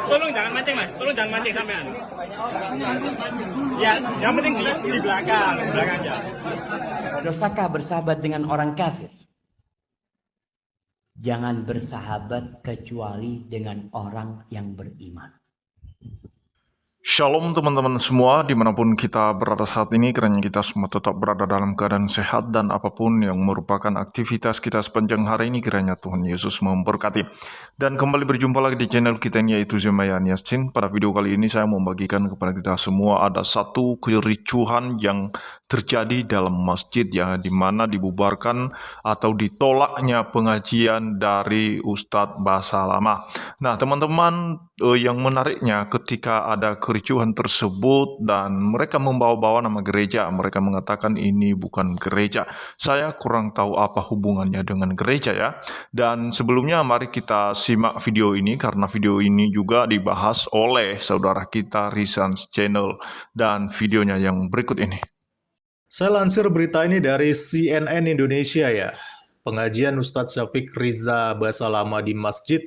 Tolong jangan mancing mas, tolong jangan mancing sampean. Ya, yang penting di belakang aja. Dosakah bersahabat dengan orang kafir? Jangan bersahabat kecuali dengan orang yang beriman. Shalom teman-teman semua, dimanapun kita berada saat ini, kiranya kita semua tetap berada dalam keadaan sehat dan apapun yang merupakan aktivitas kita sepanjang hari ini, kiranya Tuhan Yesus memberkati. Dan kembali berjumpa lagi di channel kita ini, yaitu Zemayan Yasin. Pada video kali ini saya mau membagikan kepada kita semua ada satu kericuhan yang terjadi dalam masjid ya, di mana dibubarkan atau ditolaknya pengajian dari Ustadz Bahasa Lama. Nah teman-teman, yang menariknya ketika ada kericuhan tersebut dan mereka membawa-bawa nama gereja, mereka mengatakan ini bukan gereja. Saya kurang tahu apa hubungannya dengan gereja ya. Dan sebelumnya mari kita simak video ini, karena video ini juga dibahas oleh saudara kita Rizan's Channel, dan videonya yang berikut ini. Saya lansir berita ini dari CNN Indonesia ya. Pengajian Ustadz Syafiq Riza Bahasa Lama di Masjid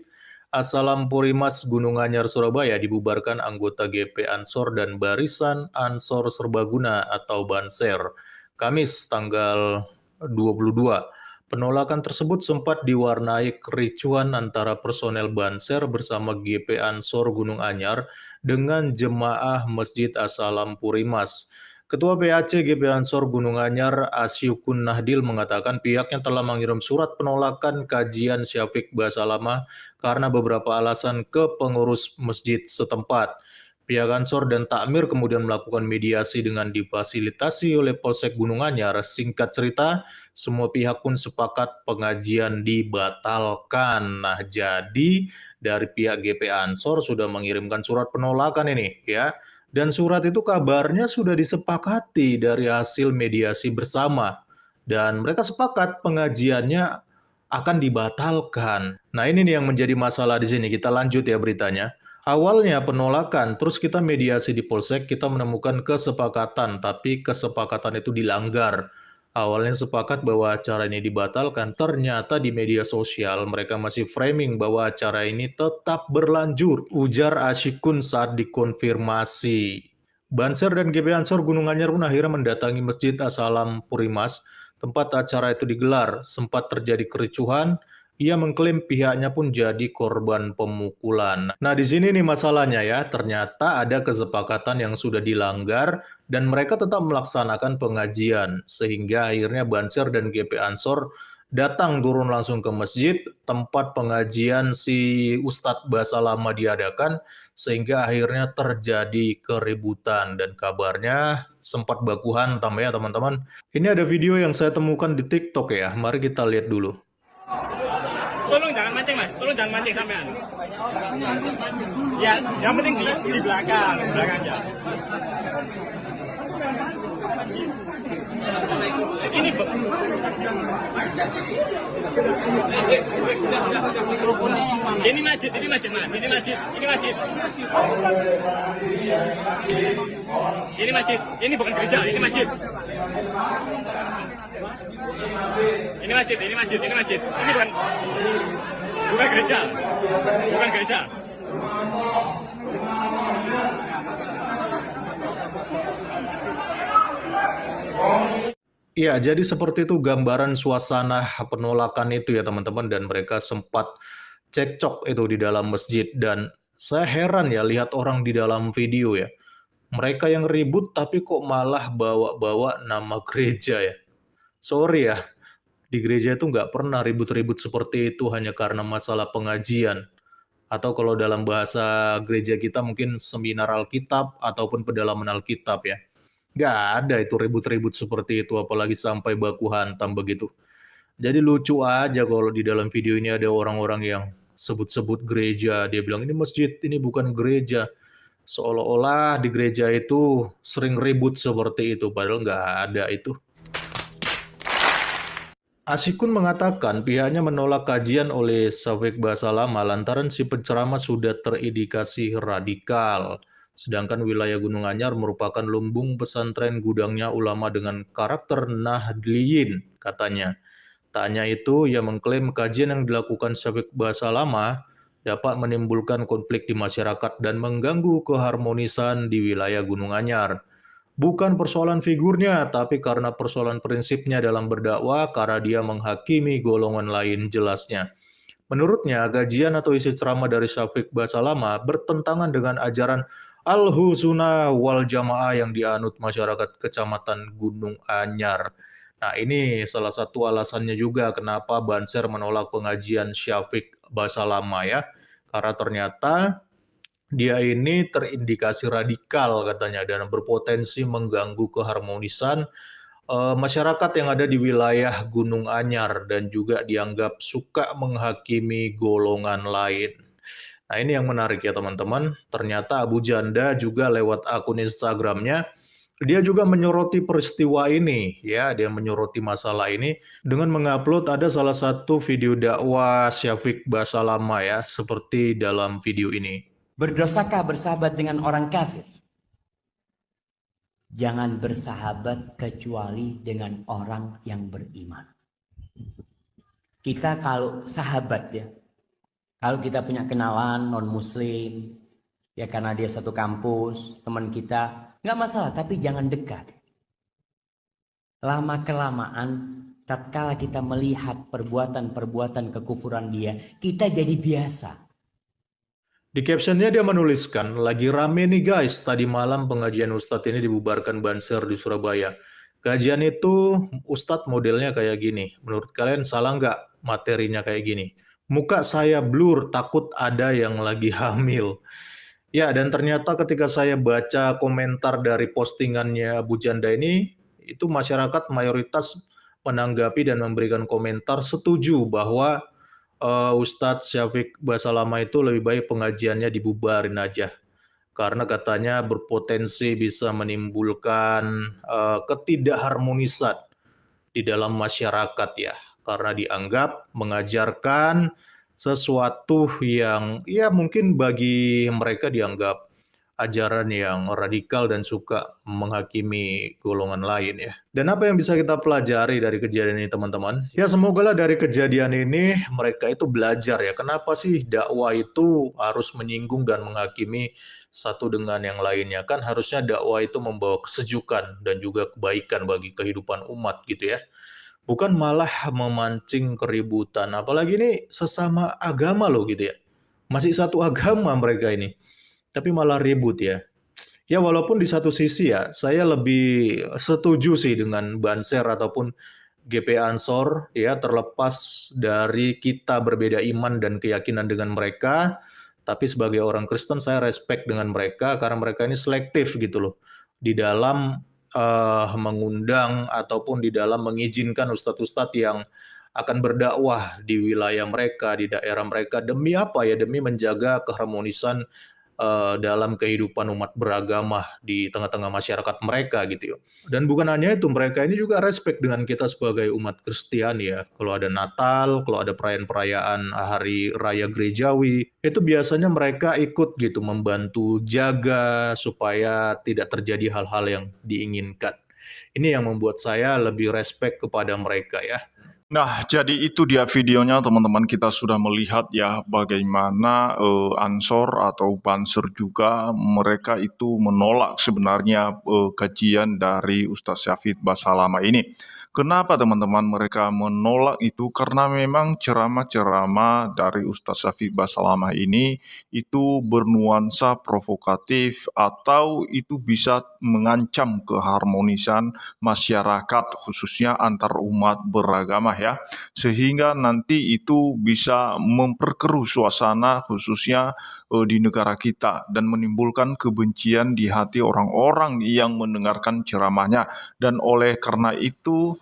As-Salam Purimas Gunung Anyar Surabaya dibubarkan anggota GP Ansor dan Barisan Ansor Serbaguna atau Banser Kamis tanggal 22. Penolakan tersebut sempat diwarnai kericuhan antara personel Banser bersama GP Ansor Gunung Anyar dengan jemaah Masjid As-Salam Purimas. Ketua PAC GP Ansor Gunung Anyar Asyukun Nahdil mengatakan pihaknya telah mengirim surat penolakan kajian Syafiq Bahasa Lama karena beberapa alasan ke pengurus masjid setempat. Pihak Ansor dan Takmir kemudian melakukan mediasi dengan difasilitasi oleh Polsek Gunung Anyar. Singkat cerita, semua pihak pun sepakat pengajian dibatalkan. Nah, jadi dari pihak GP Ansor sudah mengirimkan surat penolakan ini ya. Dan surat itu kabarnya sudah disepakati dari hasil mediasi bersama. Dan mereka sepakat pengajiannya akan dibatalkan. Nah ini nih yang menjadi masalah di sini. Kita lanjut ya beritanya. Awalnya penolakan, terus kita mediasi di Polsek, kita menemukan kesepakatan. Tapi kesepakatan itu dilanggar. Awalnya sepakat bahwa acara ini dibatalkan, ternyata di media sosial mereka masih framing bahwa acara ini tetap berlanjut, ujar Asyikun saat dikonfirmasi. Banser dan GP Ansor Gunung Anyar pun akhirnya mendatangi Masjid As-Salam Purimas, tempat acara itu digelar. Sempat terjadi kericuhan, ia mengklaim pihaknya pun jadi korban pemukulan. Nah di sini nih masalahnya ya, ternyata ada kesepakatan yang sudah dilanggar, dan mereka tetap melaksanakan pengajian, sehingga akhirnya Banser dan GP Ansor datang turun langsung ke masjid, tempat pengajian si Ustadz Bahasa Lama diadakan, sehingga akhirnya terjadi keributan, dan kabarnya sempat baku hantam ya teman-teman. Ini ada video yang saya temukan di TikTok ya, mari kita lihat dulu. Tolong jangan mancing mas, tolong jangan mancing sampean. Ya, yang penting di belakang aja. Ini masjid mas, ini masjid, ini bukan gereja, ini masjid. Ini bukan gereja, Ya, jadi seperti itu gambaran suasana penolakan itu ya teman-teman, dan mereka sempat cekcok itu di dalam masjid. Dan saya heran ya lihat orang di dalam video ya. Mereka yang ribut tapi kok malah bawa-bawa nama gereja ya. Sorry ya, di gereja itu nggak pernah ribut-ribut seperti itu hanya karena masalah pengajian. Atau kalau dalam bahasa gereja kita mungkin seminar Alkitab ataupun pedalaman Alkitab ya. Nggak ada itu ribut-ribut seperti itu, apalagi sampai baku hantam begitu. Jadi lucu aja kalau di dalam video ini ada orang-orang yang sebut-sebut gereja. Dia bilang ini masjid, ini bukan gereja. Seolah-olah di gereja itu sering ribut seperti itu, padahal nggak ada itu. Asyikun mengatakan pihaknya menolak kajian oleh Syafiq Bahasa Lama lantaran si penceramah sudah terindikasi radikal. Sedangkan wilayah Gunung Anyar merupakan lumbung pesantren gudangnya ulama dengan karakter Nahdliyin, katanya. Tak hanya itu, ia mengklaim kajian yang dilakukan Syafiq Bahasa Lama dapat menimbulkan konflik di masyarakat dan mengganggu keharmonisan di wilayah Gunung Anyar. Bukan persoalan figurnya, tapi karena persoalan prinsipnya dalam berdakwah karena dia menghakimi golongan lain jelasnya. Menurutnya, gajian atau isi ceramah dari Syafiq Basalama bertentangan dengan ajaran Al-Husnah wal Jamaah yang dianut masyarakat Kecamatan Gunung Anyar. Nah, ini salah satu alasannya juga kenapa Banser menolak pengajian Syafiq Basalama ya. Karena ternyata dia ini terindikasi radikal katanya dan berpotensi mengganggu keharmonisan masyarakat yang ada di wilayah Gunung Anyar dan juga dianggap suka menghakimi golongan lain. Nah, ini yang menarik ya teman-teman. Ternyata Abu Janda juga lewat akun Instagramnya, dia juga menyoroti peristiwa ini ya, dia menyoroti masalah ini dengan mengupload ada salah satu video dakwah Syafiq Basalama ya, seperti dalam video ini. Berdosakah bersahabat dengan orang kafir? Jangan bersahabat kecuali dengan orang yang beriman. Kita kalau sahabat ya, kalau kita punya kenalan non-muslim, ya karena dia satu kampus, teman kita, nggak masalah, tapi jangan dekat. Lama-kelamaan, tatkala kita melihat perbuatan-perbuatan kekufuran dia, kita jadi biasa. Di captionnya dia menuliskan, lagi rame nih guys, tadi malam pengajian Ustadz ini dibubarkan Banser di Surabaya. Kajian itu Ustadz modelnya kayak gini. Menurut kalian salah nggak materinya kayak gini? Muka saya blur, takut ada yang lagi hamil. Ya, dan ternyata ketika saya baca komentar dari postingannya Abu Janda ini, itu masyarakat mayoritas menanggapi dan memberikan komentar setuju bahwa Ustadz Syafiq Basalama itu lebih baik pengajiannya dibubarin aja. Karena katanya berpotensi bisa menimbulkan ketidakharmonisan di dalam masyarakat ya. Karena dianggap mengajarkan sesuatu yang ya mungkin bagi mereka dianggap ajaran yang radikal dan suka menghakimi golongan lain ya. Dan apa yang bisa kita pelajari dari kejadian ini teman-teman? Ya semogalah dari kejadian ini mereka itu belajar ya. Kenapa sih dakwah itu harus menyinggung dan menghakimi satu dengan yang lainnya? Kan harusnya dakwah itu membawa kesejukan dan juga kebaikan bagi kehidupan umat gitu ya. Bukan malah memancing keributan. Apalagi ini sesama agama loh gitu ya. Masih satu agama mereka ini. Tapi malah ribut ya. Ya walaupun di satu sisi ya, saya lebih setuju sih dengan Banser ataupun GP Ansor ya, terlepas dari kita berbeda iman dan keyakinan dengan mereka, tapi sebagai orang Kristen saya respect dengan mereka karena mereka ini selektif gitu loh. Di dalam mengundang ataupun di dalam mengizinkan ustadz-ustadz yang akan berdakwah di wilayah mereka, di daerah mereka, demi apa ya? Demi menjaga keharmonisan dalam kehidupan umat beragama di tengah-tengah masyarakat mereka gitu ya. Dan bukan hanya itu, mereka ini juga respect dengan kita sebagai umat Kristiani ya. Kalau ada Natal, kalau ada perayaan-perayaan hari raya gerejawi, itu biasanya mereka ikut gitu membantu jaga supaya tidak terjadi hal-hal yang diinginkan. Ini yang membuat saya lebih respect kepada mereka ya. Nah, jadi itu dia videonya teman-teman, kita sudah melihat ya bagaimana Ansor atau Banser juga mereka itu menolak sebenarnya kajian dari Ustadz Syafiq Basalama ini. Kenapa teman-teman mereka menolak itu? Karena memang ceramah-ceramah dari Ustadz Syafiq Basalama ini itu bernuansa provokatif atau itu bisa mengancam keharmonisan masyarakat khususnya antar umat beragama ya, sehingga nanti itu bisa memperkeruh suasana khususnya di negara kita dan menimbulkan kebencian di hati orang-orang yang mendengarkan ceramahnya. Dan oleh karena itu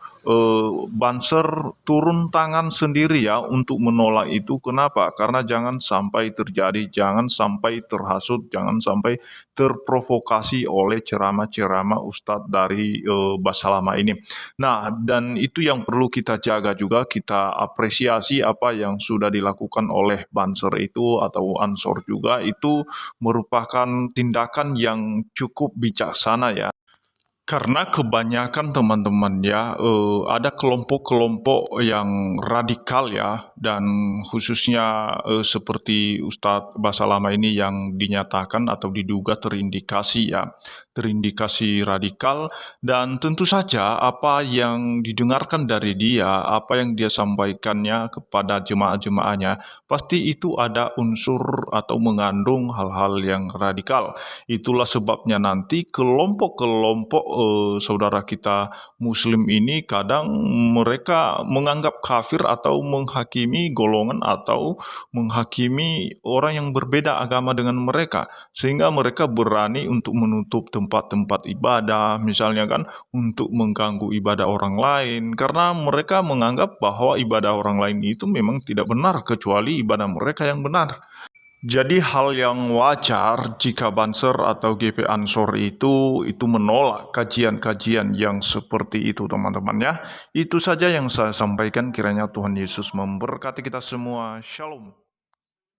Banser turun tangan sendiri ya untuk menolak itu. Kenapa? Karena jangan sampai terjadi, jangan sampai terhasut, jangan sampai terprovokasi oleh ceramah-ceramah Ustadz dari Basalama ini. Nah, dan itu yang perlu kita jaga juga, kita apresiasi apa yang sudah dilakukan oleh Banser itu atau Ansor juga, itu merupakan tindakan yang cukup bijaksana ya. Karena kebanyakan teman-teman ya, ada kelompok-kelompok yang radikal ya, dan khususnya seperti Ustadz Basalama ini yang dinyatakan atau diduga terindikasi ya, terindikasi radikal, dan tentu saja apa yang didengarkan dari dia, apa yang dia sampaikannya kepada jemaah-jemaahnya, pasti itu ada unsur atau mengandung hal-hal yang radikal. Itulah sebabnya nanti kelompok-kelompok saudara kita Muslim ini kadang mereka menganggap kafir atau menghakimi golongan atau menghakimi orang yang berbeda agama dengan mereka, sehingga mereka berani untuk menutup tempat-tempat ibadah, misalnya kan, untuk mengganggu ibadah orang lain, karena mereka menganggap bahwa ibadah orang lain itu memang tidak benar kecuali ibadah mereka yang benar. Jadi hal yang wajar jika Banser atau GP Ansor itu menolak kajian-kajian yang seperti itu, teman-teman ya. Itu saja yang saya sampaikan, kiranya Tuhan Yesus memberkati kita semua. Shalom.